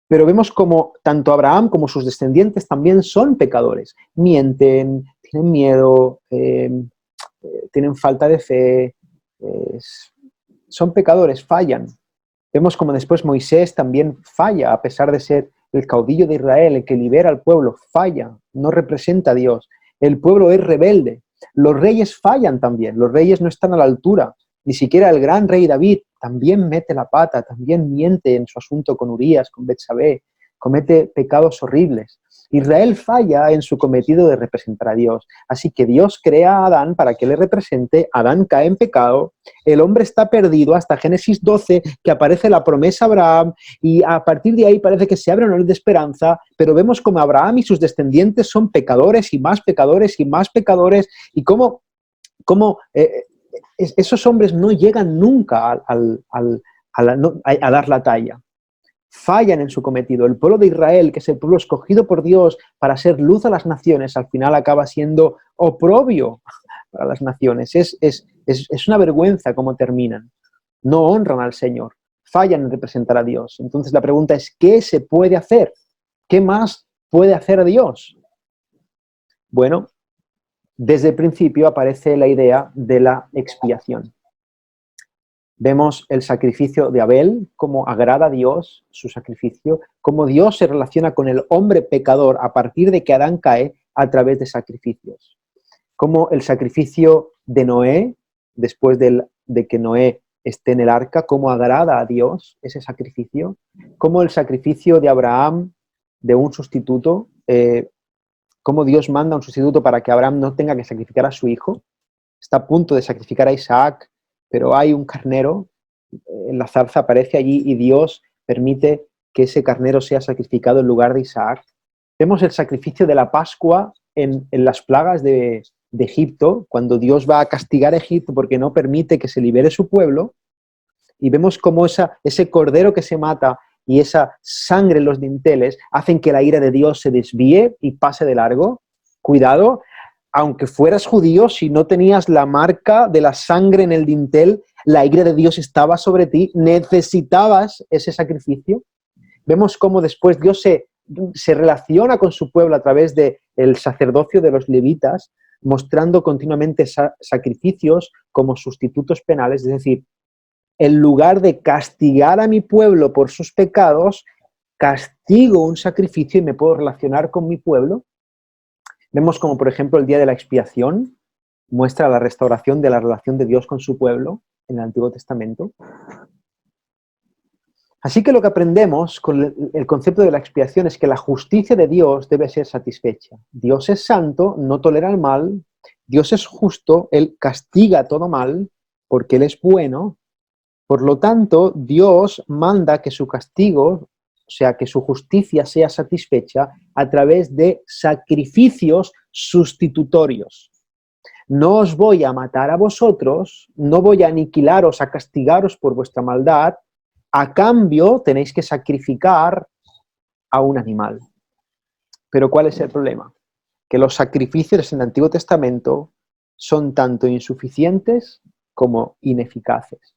pero vemos como tanto Abraham como sus descendientes también son pecadores. Mienten, tienen miedo, tienen falta de fe, son pecadores, fallan. Vemos como después Moisés también falla, a pesar de ser el caudillo de Israel, el que libera al pueblo, falla, no representa a Dios. El pueblo es rebelde. Los reyes fallan también, los reyes no están a la altura. Ni siquiera el gran rey David también mete la pata, también miente en su asunto con Urías, con Betsabé, comete pecados horribles. Israel falla en su cometido de representar a Dios. Así que Dios crea a Adán para que le represente, Adán cae en pecado, el hombre está perdido hasta Génesis 12, que aparece la promesa a Abraham, y a partir de ahí parece que se abre una luz de esperanza, pero vemos como Abraham y sus descendientes son pecadores y más pecadores y más pecadores, y cómo esos hombres no llegan nunca a dar la talla. Fallan en su cometido. El pueblo de Israel, que es el pueblo escogido por Dios para ser luz a las naciones, al final acaba siendo oprobio para las naciones. Es una vergüenza cómo terminan. No honran al Señor, fallan en representar a Dios. Entonces la pregunta es, ¿qué se puede hacer? ¿Qué más puede hacer Dios? Bueno, desde el principio aparece la idea de la expiación. Vemos el sacrificio de Abel, cómo agrada a Dios su sacrificio, cómo Dios se relaciona con el hombre pecador a partir de que Adán cae a través de sacrificios. Cómo el sacrificio de Noé, después de que Noé esté en el arca, cómo agrada a Dios ese sacrificio. Cómo el sacrificio de Abraham, de un sustituto, cómo Dios manda un sustituto para que Abraham no tenga que sacrificar a su hijo. Está a punto de sacrificar a Isaac, pero hay un carnero, la zarza aparece allí y Dios permite que ese carnero sea sacrificado en lugar de Isaac. Vemos el sacrificio de la Pascua en las plagas de Egipto, cuando Dios va a castigar a Egipto porque no permite que se libere su pueblo, y vemos cómo ese cordero que se mata y esa sangre en los dinteles hacen que la ira de Dios se desvíe y pase de largo. Cuidado, aunque fueras judío, si no tenías la marca de la sangre en el dintel, la ira de Dios estaba sobre ti, necesitabas ese sacrificio. Vemos cómo después Dios se relaciona con su pueblo a través del sacerdocio de los levitas, mostrando continuamente sacrificios como sustitutos penales, es decir, en lugar de castigar a mi pueblo por sus pecados, castigo un sacrificio y me puedo relacionar con mi pueblo. Vemos como, por ejemplo, el día de la expiación muestra la restauración de la relación de Dios con su pueblo en el Antiguo Testamento. Así que lo que aprendemos con el concepto de la expiación es que la justicia de Dios debe ser satisfecha. Dios es santo, no tolera el mal. Dios es justo, Él castiga todo mal porque Él es bueno. Por lo tanto, Dios manda que su castigo, o sea, que su justicia sea satisfecha a través de sacrificios sustitutorios. No os voy a matar a vosotros, no voy a aniquilaros, a castigaros por vuestra maldad, a cambio tenéis que sacrificar a un animal. Pero ¿cuál es el problema? Que los sacrificios en el Antiguo Testamento son tanto insuficientes como ineficaces.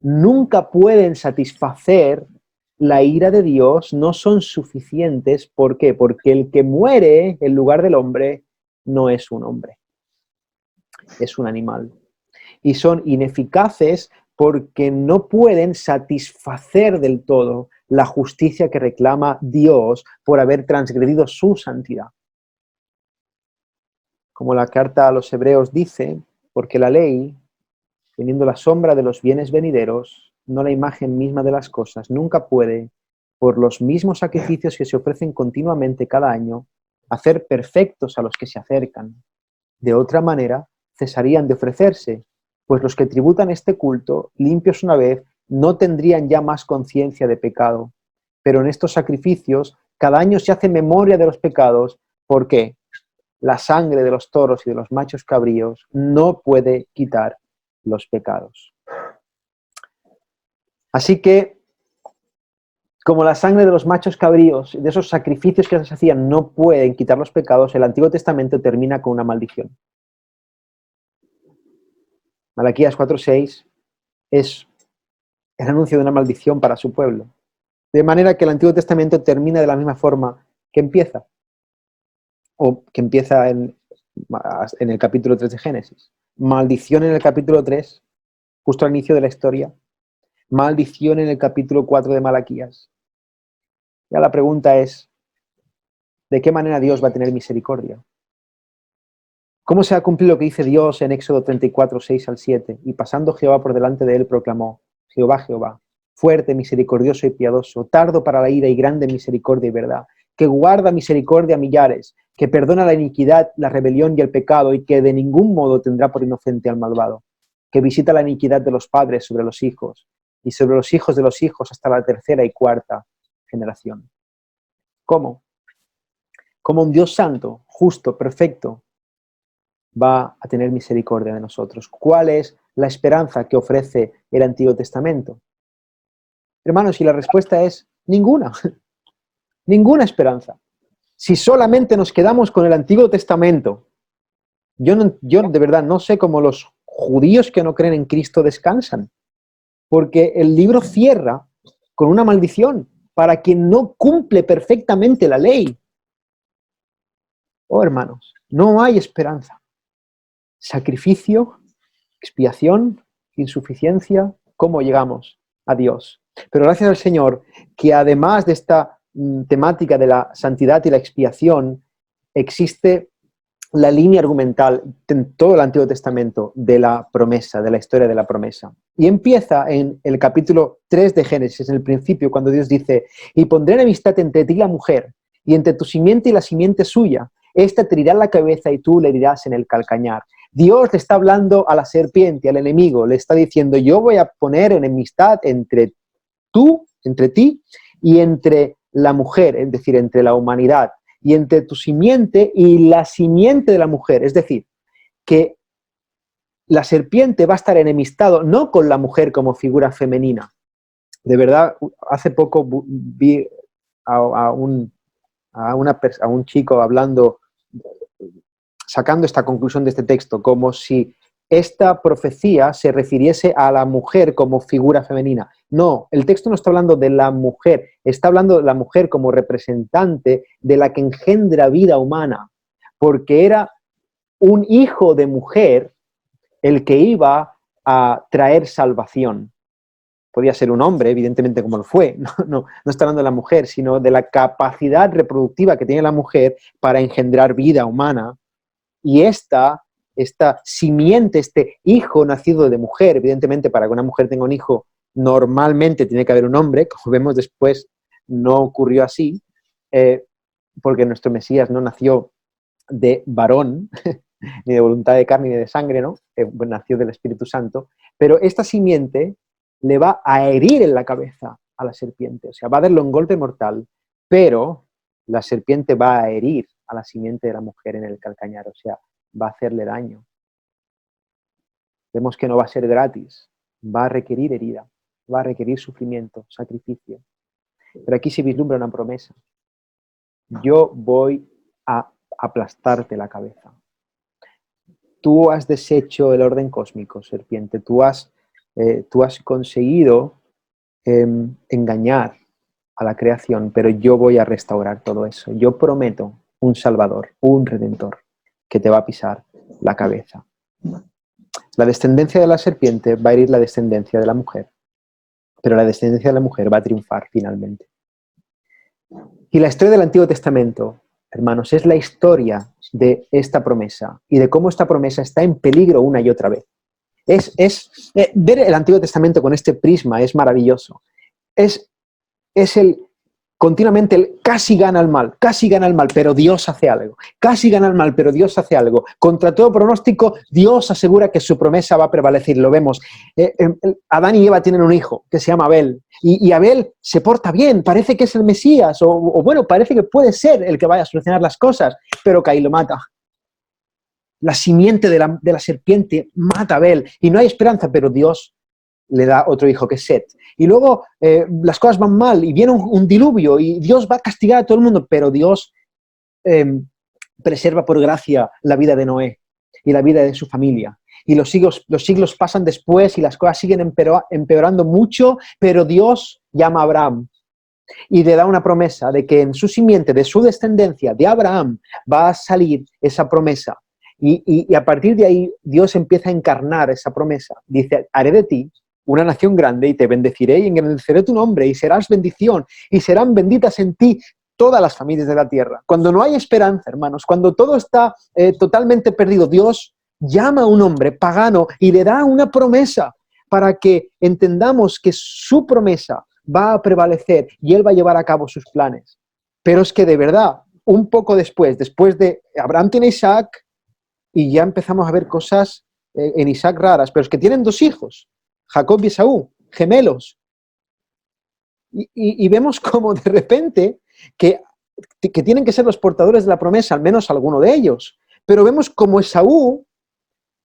Nunca pueden satisfacer la ira de Dios, no son suficientes. ¿Por qué? Porque el que muere en lugar del hombre no es un hombre, es un animal. Y son ineficaces porque no pueden satisfacer del todo la justicia que reclama Dios por haber transgredido su santidad. Como la carta a los Hebreos dice, porque la ley, teniendo la sombra de los bienes venideros, no la imagen misma de las cosas, nunca puede, por los mismos sacrificios que se ofrecen continuamente cada año, hacer perfectos a los que se acercan. De otra manera, cesarían de ofrecerse, pues los que tributan este culto, limpios una vez, no tendrían ya más conciencia de pecado. Pero en estos sacrificios, cada año se hace memoria de los pecados, porque la sangre de los toros y de los machos cabríos no puede quitar los pecados. Así que, como la sangre de los machos cabríos, de esos sacrificios que se hacían, no pueden quitar los pecados, el Antiguo Testamento termina con una maldición. Malaquías 4:6 es el anuncio de una maldición para su pueblo. De manera que el Antiguo Testamento termina de la misma forma que empieza, o que empieza en el capítulo 3 de Génesis. Maldición en el capítulo 3, justo al inicio de la historia. Maldición en el capítulo 4 de Malaquías. Ya la pregunta es, ¿de qué manera Dios va a tener misericordia? ¿Cómo se va a cumplir lo que dice Dios en Éxodo 34, 6 al 7? Y pasando Jehová por delante de él, proclamó, Jehová, Jehová, fuerte, misericordioso y piadoso, tardo para la ira y grande en misericordia y verdad, que guarda misericordia a millares, que perdona la iniquidad, la rebelión y el pecado, y que de ningún modo tendrá por inocente al malvado, que visita la iniquidad de los padres sobre los hijos, y sobre los hijos de los hijos hasta la tercera y cuarta generación. ¿Cómo? Como un Dios santo, justo, perfecto, va a tener misericordia de nosotros. ¿Cuál es la esperanza que ofrece el Antiguo Testamento? Hermanos, y la respuesta es ninguna. Ninguna esperanza. Si solamente nos quedamos con el Antiguo Testamento, yo de verdad no sé cómo los judíos que no creen en Cristo descansan, porque el libro cierra con una maldición para quien no cumple perfectamente la ley. Oh, hermanos, no hay esperanza. Sacrificio, expiación, insuficiencia, ¿cómo llegamos a Dios? Pero gracias al Señor que además de esta temática de la santidad y la expiación, existe la línea argumental en todo el Antiguo Testamento de la promesa, de la historia de la promesa. Y empieza en el capítulo 3 de Génesis, en el principio, cuando Dios dice, y pondré enemistad entre ti y la mujer, y entre tu simiente y la simiente suya. Esta te herirá la cabeza y tú le herirás en el calcañar. Dios le está hablando a la serpiente, al enemigo, le está diciendo, yo voy a poner enemistad entre ti y entre la mujer, es decir, entre la humanidad, y entre tu simiente y la simiente de la mujer. Es decir, que la serpiente va a estar enemistado no con la mujer como figura femenina. De verdad, hace poco vi a un chico hablando, sacando esta conclusión de este texto, como si esta profecía se refiriese a la mujer como figura femenina. No, el texto no está hablando de la mujer, está hablando de la mujer como representante de la que engendra vida humana, porque era un hijo de mujer el que iba a traer salvación. Podía ser un hombre, evidentemente, como lo fue. No está hablando de la mujer, sino de la capacidad reproductiva que tiene la mujer para engendrar vida humana. Y esta simiente, este hijo nacido de mujer, evidentemente para que una mujer tenga un hijo, normalmente tiene que haber un hombre, como vemos después, no ocurrió así, porque nuestro Mesías no nació de varón, ni de voluntad de carne ni de sangre, ¿no? Nació del Espíritu Santo, pero esta simiente le va a herir en la cabeza a la serpiente, o sea, va a darle un golpe mortal, pero la serpiente va a herir a la simiente de la mujer en el calcañar, o sea, va a hacerle daño. Vemos que no va a ser gratis, va a requerir herida, va a requerir sufrimiento, sacrificio. Pero aquí se vislumbra una promesa. Yo voy a aplastarte la cabeza. Tú has deshecho el orden cósmico, serpiente. Tú has conseguido engañar a la creación, pero yo voy a restaurar todo eso. Yo prometo un Salvador, un Redentor, que te va a pisar la cabeza. La descendencia de la serpiente va a herir la descendencia de la mujer, pero la descendencia de la mujer va a triunfar finalmente. Y la historia del Antiguo Testamento, hermanos, es la historia de esta promesa y de cómo esta promesa está en peligro una y otra vez. Ver el Antiguo Testamento con este prisma es maravilloso. Es continuamente el casi gana el mal, pero Dios hace algo. Casi gana el mal, pero Dios hace algo. Contra todo pronóstico, Dios asegura que su promesa va a prevalecer. Lo vemos. Adán y Eva tienen un hijo que se llama Abel. Y Abel se porta bien, parece que es el Mesías, o bueno, parece que puede ser el que vaya a solucionar las cosas, pero Caín lo mata. La simiente de la serpiente mata a Abel. Y no hay esperanza, pero Dios le da otro hijo que es Set. Y luego las cosas van mal y viene un diluvio y Dios va a castigar a todo el mundo, pero Dios preserva por gracia la vida de Noé y la vida de su familia. y los siglos pasan después y las cosas siguen empeorando mucho, pero Dios llama a Abraham y le da una promesa de que en su simiente, de su descendencia, de Abraham, va a salir esa promesa. Y a partir de ahí Dios empieza a encarnar esa promesa. Dice, haré de ti una nación grande y te bendeciré y engrandeceré tu nombre y serás bendición y serán benditas en ti todas las familias de la tierra. Cuando no hay esperanza, hermanos, cuando todo está totalmente perdido, Dios llama a un hombre pagano y le da una promesa para que entendamos que su promesa va a prevalecer y él va a llevar a cabo sus planes. Pero es que de verdad, un poco después de Abraham tiene Isaac y ya empezamos a ver cosas en Isaac raras, pero es que tienen 2 hijos, Jacob y Esaú, gemelos. Y vemos como de repente que tienen que ser los portadores de la promesa, al menos alguno de ellos. Pero vemos como Esaú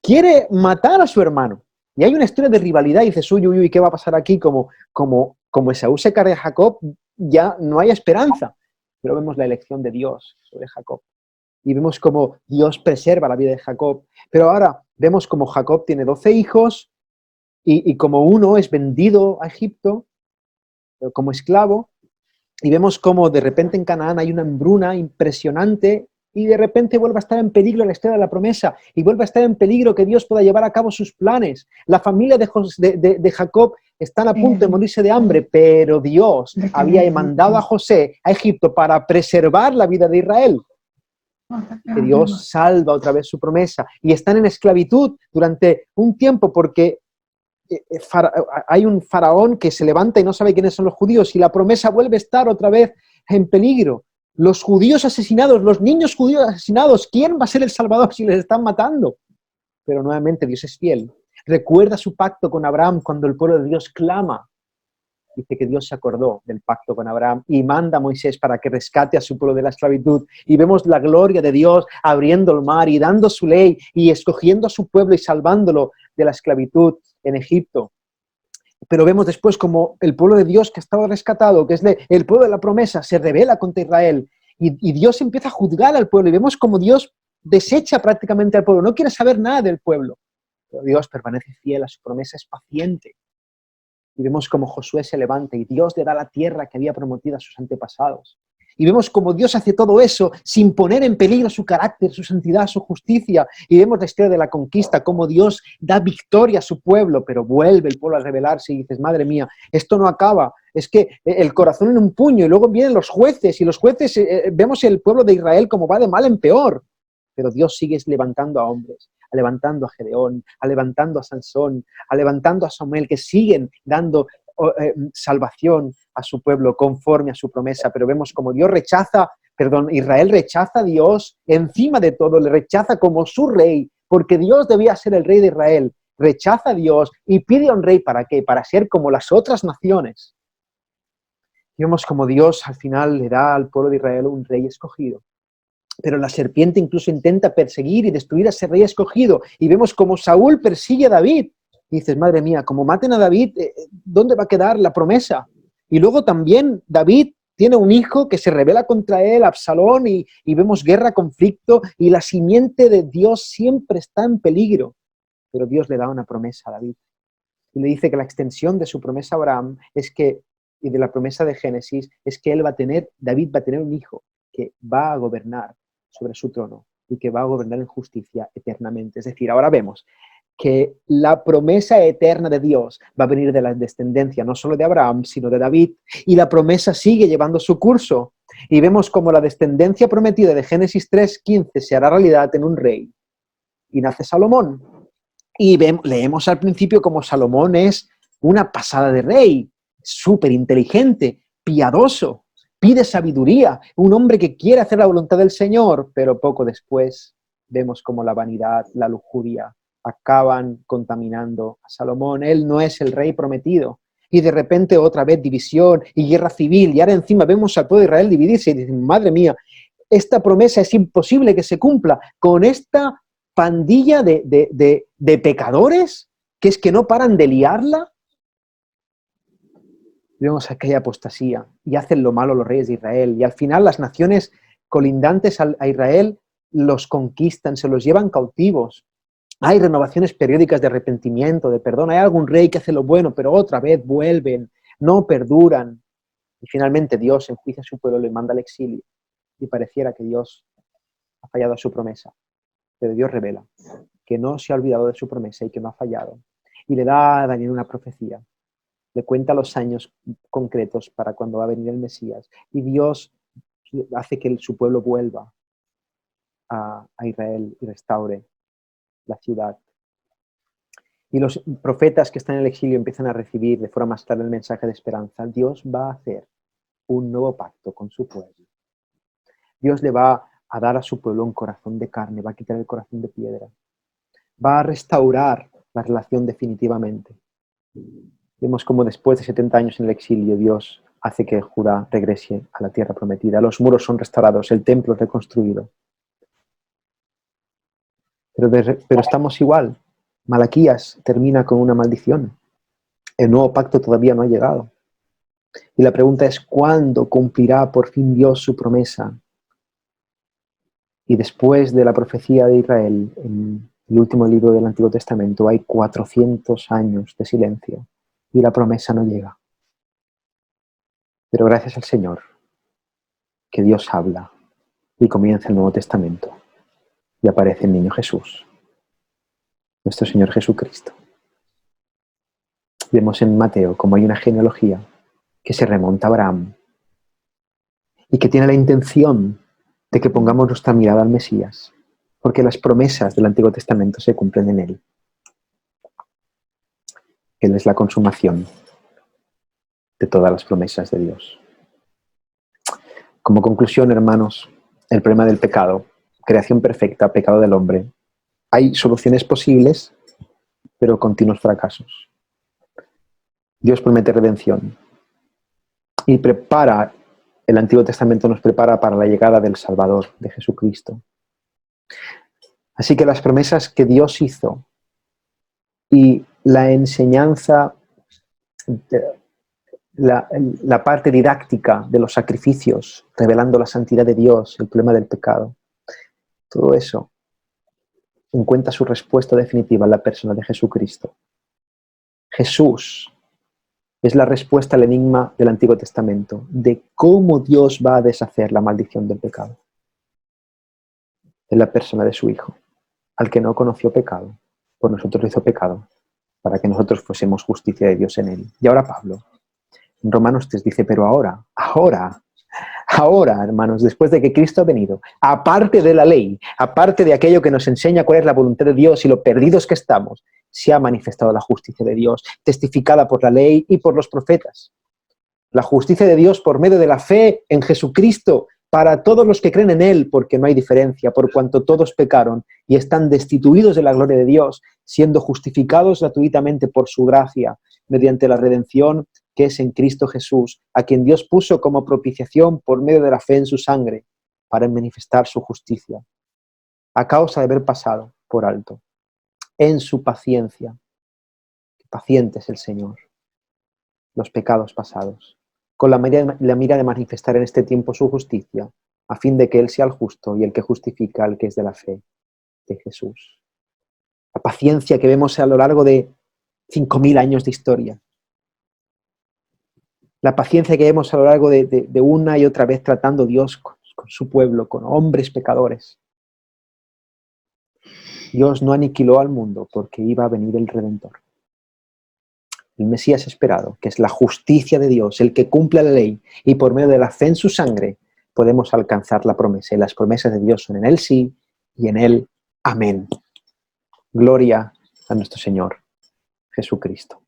quiere matar a su hermano. Y hay una historia de rivalidad y dices, uy, uy, uy, ¿qué va a pasar aquí? Como Esaú se carga a Jacob, ya no hay esperanza. Pero vemos la elección de Dios sobre Jacob. Y vemos cómo Dios preserva la vida de Jacob. Pero ahora vemos cómo Jacob tiene 12 hijos y como uno es vendido a Egipto como esclavo. Y vemos cómo de repente en Canaán hay una hambruna impresionante y de repente vuelve a estar en peligro la estrella de la promesa y vuelve a estar en peligro que Dios pueda llevar a cabo sus planes. La familia de Jacob están a punto de morirse de hambre, pero Dios había mandado a José a Egipto para preservar la vida de Israel. Que Dios salva otra vez su promesa y están en esclavitud durante un tiempo porque hay un faraón que se levanta y no sabe quiénes son los judíos y la promesa vuelve a estar otra vez en peligro. Los judíos asesinados, los niños judíos asesinados, ¿quién va a ser el salvador si les están matando? Pero nuevamente Dios es fiel. Recuerda su pacto con Abraham cuando el pueblo de Dios clama. Dice que Dios se acordó del pacto con Abraham y manda a Moisés para que rescate a su pueblo de la esclavitud. Y vemos la gloria de Dios abriendo el mar y dando su ley y escogiendo a su pueblo y salvándolo de la esclavitud en Egipto. Pero vemos después como el pueblo de Dios que ha estado rescatado, que es el pueblo de la promesa, se rebela contra Israel y Dios empieza a juzgar al pueblo y vemos como Dios desecha prácticamente al pueblo, no quiere saber nada del pueblo. Pero Dios permanece fiel a su promesa, es paciente. Y vemos como Josué se levanta y Dios le da la tierra que había prometido a sus antepasados. Y vemos como Dios hace todo eso sin poner en peligro su carácter, su santidad, su justicia. Y vemos la historia de la conquista, cómo Dios da victoria a su pueblo, pero vuelve el pueblo a rebelarse y dices, madre mía, esto no acaba. Es que el corazón en un puño y luego vienen los jueces y los jueces, vemos el pueblo de Israel como va de mal en peor. Pero Dios sigue levantando a hombres, levantando a Gedeón, levantando a Sansón, levantando a Samuel, que siguen dando salvación a su pueblo conforme a su promesa. Pero vemos como Israel rechaza a Dios encima de todo, le rechaza como su rey, porque Dios debía ser el rey de Israel. Rechaza a Dios y pide a un rey, ¿para qué? Para ser como las otras naciones. Y vemos como Dios al final le da al pueblo de Israel un rey escogido. Pero la serpiente incluso intenta perseguir y destruir a ese rey escogido. Y vemos como Saúl persigue a David. Y dices, madre mía, como maten a David, ¿dónde va a quedar la promesa? Y luego también David tiene un hijo que se rebela contra él, Absalón, y vemos guerra, conflicto, y la simiente de Dios siempre está en peligro. Pero Dios le da una promesa a David. Y le dice que la extensión de su promesa a Abraham y de la promesa de Génesis, es que David va a tener un hijo que va a gobernar sobre su trono y que va a gobernar en justicia eternamente. Es decir, ahora vemos que la promesa eterna de Dios va a venir de la descendencia no solo de Abraham, sino de David, y la promesa sigue llevando su curso. Y vemos como la descendencia prometida de Génesis 3:15 se hará realidad en un rey. Y nace Salomón. Y leemos al principio como Salomón es una pasada de rey, súper inteligente, piadoso, pide sabiduría, un hombre que quiere hacer la voluntad del Señor, pero poco después vemos como la vanidad, la lujuria, acaban contaminando a Salomón. Él no es el rey prometido. Y de repente otra vez división y guerra civil, y ahora encima vemos al pueblo de Israel dividirse y dicen, madre mía, esta promesa es imposible que se cumpla con esta pandilla de pecadores que es que no paran de liarla. Vemos aquella apostasía y hacen lo malo los reyes de Israel y al final las naciones colindantes a Israel los conquistan, se los llevan cautivos Hay renovaciones periódicas de arrepentimiento, de perdón. Hay algún rey que hace lo bueno, pero otra vez vuelven, no perduran. Y finalmente Dios enjuicia a su pueblo, le manda al exilio. Y pareciera que Dios ha fallado a su promesa. Pero Dios revela que no se ha olvidado de su promesa y que no ha fallado. Y le da a Daniel una profecía. Le cuenta los años concretos para cuando va a venir el Mesías. Y Dios hace que su pueblo vuelva a Israel y restaure la ciudad. Y los profetas que están en el exilio empiezan a recibir de forma más clara el mensaje de esperanza. Dios va a hacer un nuevo pacto con su pueblo. Dios le va a dar a su pueblo un corazón de carne, va a quitar el corazón de piedra. Va a restaurar la relación definitivamente. Vemos como después de 70 años en el exilio, Dios hace que Judá regrese a la tierra prometida. Los muros son restaurados, el templo es reconstruido. Pero estamos igual. Malaquías termina con una maldición. El nuevo pacto todavía no ha llegado. Y la pregunta es, ¿cuándo cumplirá por fin Dios su promesa? Y después de la profecía de Israel, en el último libro del Antiguo Testamento, hay 400 años de silencio y la promesa no llega. Pero gracias al Señor, que Dios habla y comienza el Nuevo Testamento y aparece el niño Jesús, nuestro Señor Jesucristo. Vemos en Mateo como hay una genealogía que se remonta a Abraham y que tiene la intención de que pongamos nuestra mirada al Mesías, porque las promesas del Antiguo Testamento se cumplen en él. Él es la consumación de todas las promesas de Dios. Como conclusión, hermanos, el problema del pecado, creación perfecta, pecado del hombre, hay soluciones posibles, pero continuos fracasos. Dios promete redención y el Antiguo Testamento nos prepara para la llegada del Salvador, de Jesucristo. Así que las promesas que Dios hizo y la enseñanza, la parte didáctica de los sacrificios, revelando la santidad de Dios, el problema del pecado, todo eso encuentra su respuesta definitiva en la persona de Jesucristo. Jesús es la respuesta al enigma del Antiguo Testamento de cómo Dios va a deshacer la maldición del pecado. En la persona de su Hijo, al que no conoció pecado, por nosotros lo hizo pecado, para que nosotros fuésemos justicia de Dios en él. Y ahora Pablo, en Romanos 3 dice, pero ahora, hermanos, después de que Cristo ha venido, aparte de la ley, aparte de aquello que nos enseña cuál es la voluntad de Dios y lo perdidos que estamos, se ha manifestado la justicia de Dios, testificada por la ley y por los profetas. La justicia de Dios por medio de la fe en Jesucristo, para todos los que creen en Él, porque no hay diferencia, por cuanto todos pecaron y están destituidos de la gloria de Dios, siendo justificados gratuitamente por su gracia, mediante la redención que es en Cristo Jesús, a quien Dios puso como propiciación por medio de la fe en su sangre, para manifestar su justicia, a causa de haber pasado por alto, en su paciencia, paciente es el Señor, los pecados pasados, con la mira de manifestar en este tiempo su justicia, a fin de que Él sea el justo y el que justifica al que es de la fe de Jesús. La paciencia que vemos a lo largo de 5.000 años de historia. La paciencia que vemos a lo largo de una y otra vez tratando Dios con su pueblo, con hombres pecadores. Dios no aniquiló al mundo porque iba a venir el Redentor. El Mesías esperado, que es la justicia de Dios, el que cumple la ley, y por medio de la fe en su sangre podemos alcanzar la promesa. Y las promesas de Dios son en Él sí y en Él amén. Gloria a nuestro Señor Jesucristo.